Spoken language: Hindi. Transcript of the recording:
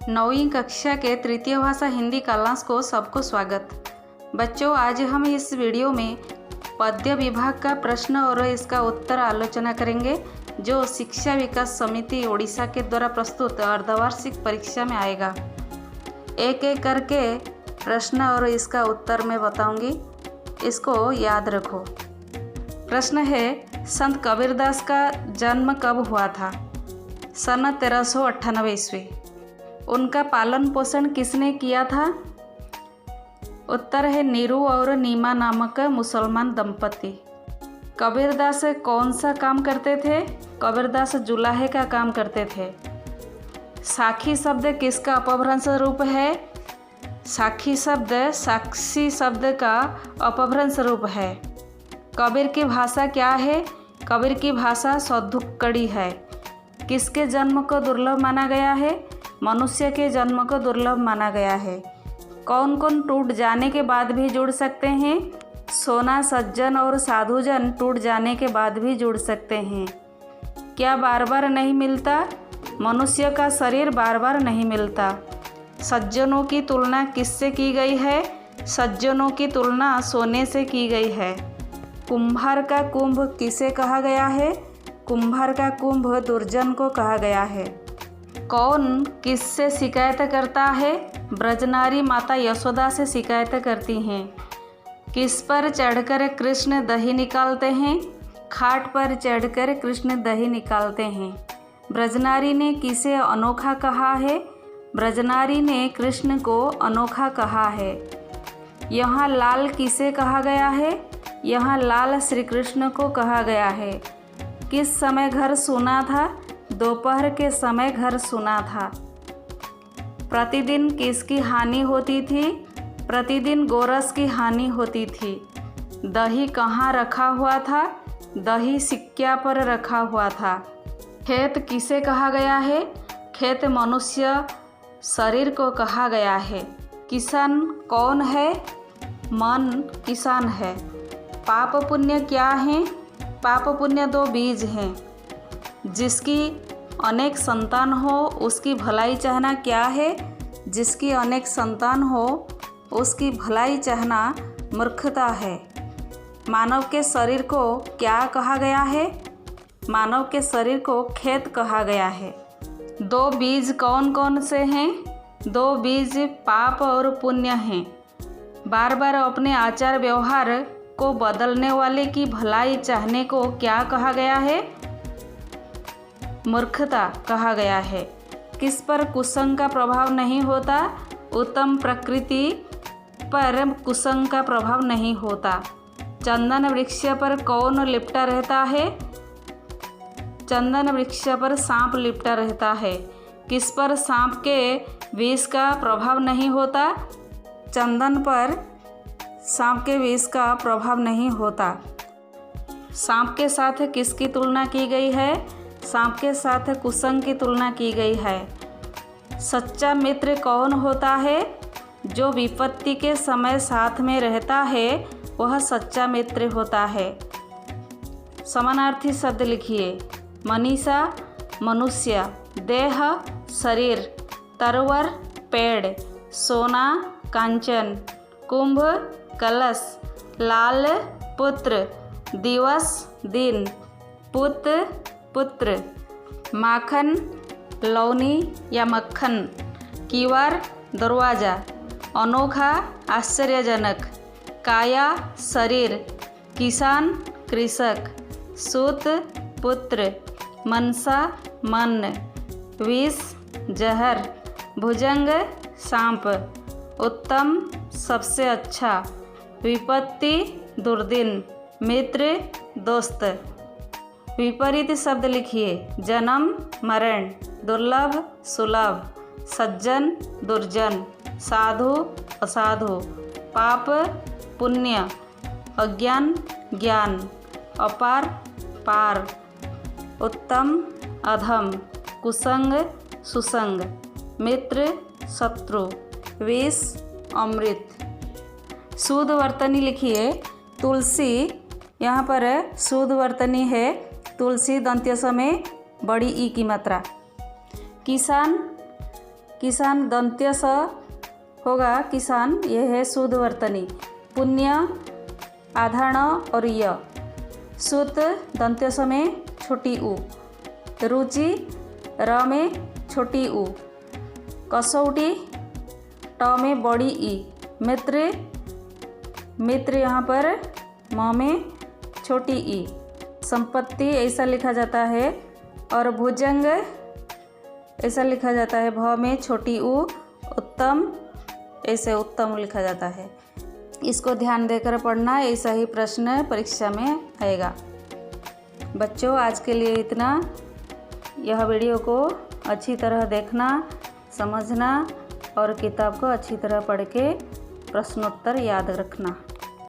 9वीं कक्षा के तृतीय भाषा हिंदी क्लास को सबको स्वागत। बच्चों, आज हम इस वीडियो में पद्य विभाग का प्रश्न और इसका उत्तर आलोचना करेंगे, जो शिक्षा विकास समिति ओडिशा के द्वारा प्रस्तुत अर्धवार्षिक परीक्षा में आएगा। एक एक करके प्रश्न और इसका उत्तर मैं बताऊंगी, इसको याद रखो। प्रश्न है, संत कबीरदास का जन्म कब हुआ था? सन 1398 ईस्वी। उनका पालन पोषण किसने किया था? उत्तर है नीरू और नीमा नामक मुसलमान दंपति। कबीरदास कौन सा काम करते थे? कबीरदास जुलाहे का काम करते थे। साखी शब्द किसका अपभ्रंश रूप है? साखी शब्द साक्षी शब्द का अपभ्रंश रूप है। कबीर की भाषा क्या है? कबीर की भाषा सौधुक्कड़ी है। किसके जन्म को दुर्लभ माना गया है? मनुष्य के जन्म को दुर्लभ माना गया है। कौन कौन टूट जाने के बाद भी जुड़ सकते हैं? सोना, सज्जन और साधुजन टूट जाने के बाद भी जुड़ सकते हैं। क्या बार बार नहीं मिलता? मनुष्य का शरीर बार बार नहीं मिलता। सज्जनों की तुलना किससे की गई है? सज्जनों की तुलना सोने से की गई है। कुम्हार का कुंभ किसे कहा गया है? कुम्हार का कुंभ दुर्जन को कहा गया है। कौन किससे शिकायत करता है? ब्रजनारी माता यशोदा से शिकायत करती हैं। किस पर चढ़कर कृष्ण दही निकालते हैं? खाट पर चढ़कर कृष्ण दही निकालते हैं। ब्रजनारी ने किसे अनोखा कहा है? ब्रजनारी ने कृष्ण को अनोखा कहा है। यहाँ लाल किसे कहा गया है? यहाँ लाल श्री कृष्ण को कहा गया है। किस समय घर सूना था? दोपहर के समय घर सूना था। प्रतिदिन किसकी हानि होती थी? प्रतिदिन गोरस की हानि होती थी। दही कहाँ रखा हुआ था? दही सिक्का पर रखा हुआ था। खेत किसे कहा गया है? खेत मनुष्य शरीर को कहा गया है। किसान कौन है? मन किसान है। पाप पुण्य क्या है? पाप पुण्य दो बीज हैं। जिसकी अनेक संतान हो उसकी भलाई चाहना क्या है? जिसकी अनेक संतान हो उसकी भलाई चाहना मूर्खता है। मानव के शरीर को क्या कहा गया है? मानव के शरीर को खेत कहा गया है। दो बीज कौन कौन से हैं? दो बीज पाप और पुण्य हैं। बार बार अपने आचार व्यवहार को बदलने वाले की भलाई चाहने को क्या कहा गया है? मूर्खता कहा गया है। किस पर कुसंग का प्रभाव नहीं होता? उत्तम प्रकृति पर कुसंग का प्रभाव नहीं होता। चंदन वृक्ष पर कौन लिपटा रहता है? चंदन वृक्ष पर सांप लिपटा रहता है। किस पर सांप के विष का प्रभाव नहीं होता? चंदन पर सांप के विष का प्रभाव नहीं होता। सांप के साथ किसकी तुलना की गई है? सांप के साथ कुसंग की तुलना की गई है। सच्चा मित्र कौन होता है? जो विपत्ति के समय साथ में रहता है वह सच्चा मित्र होता है। समानार्थी शब्द लिखिए। मनीषा मनुष्य, देह शरीर, तरवर पेड़, सोना कांचन, कुंभ कलश, लाल पुत्र, दिवस दिन, पुत पुत्र, माखन लौनी या मक्खन, कीवार दरवाजा, अनोखा आश्चर्यजनक, काया शरीर, किसान कृषक, सूत पुत्र, मनसा मन, विष जहर, भुजंग सांप, उत्तम सबसे अच्छा, विपत्ति दुर्दिन, मित्र दोस्त। विपरीत शब्द लिखिए। जन्म मरण, दुर्लभ सुलभ, सज्जन दुर्जन, साधु असाधु, पाप पुण्य, अज्ञान ज्ञान, अपार पार, उत्तम अधम, कुसंग सुसंग, मित्र शत्रु, विष अमृत। शुद्ध वर्तनी लिखिए। तुलसी, यहाँ पर शुद्ध वर्तनी है। तुलसी दंत्य में बड़ी ई की मात्रा। किसान किसान दंत्य स होगा किसान, ये है शुद्ध वर्तनी। पुण्य आधाण और य, सुत दंत्य स में छोटी उ। रुचि र में छोटी उ। कसौटी ट में बड़ी ई। मित्र यहाँ पर म में छोटी ई। संपत्ति ऐसा लिखा जाता है और भुजंग ऐसा लिखा जाता है, भ में छोटी उ। उत्तम ऐसे उत्तम लिखा जाता है। इसको ध्यान देकर पढ़ना, ऐसा ही प्रश्न परीक्षा में आएगा। बच्चों आज के लिए इतना। यह वीडियो को अच्छी तरह देखना, समझना और किताब को अच्छी तरह पढ़ के प्रश्नोत्तर याद रखना।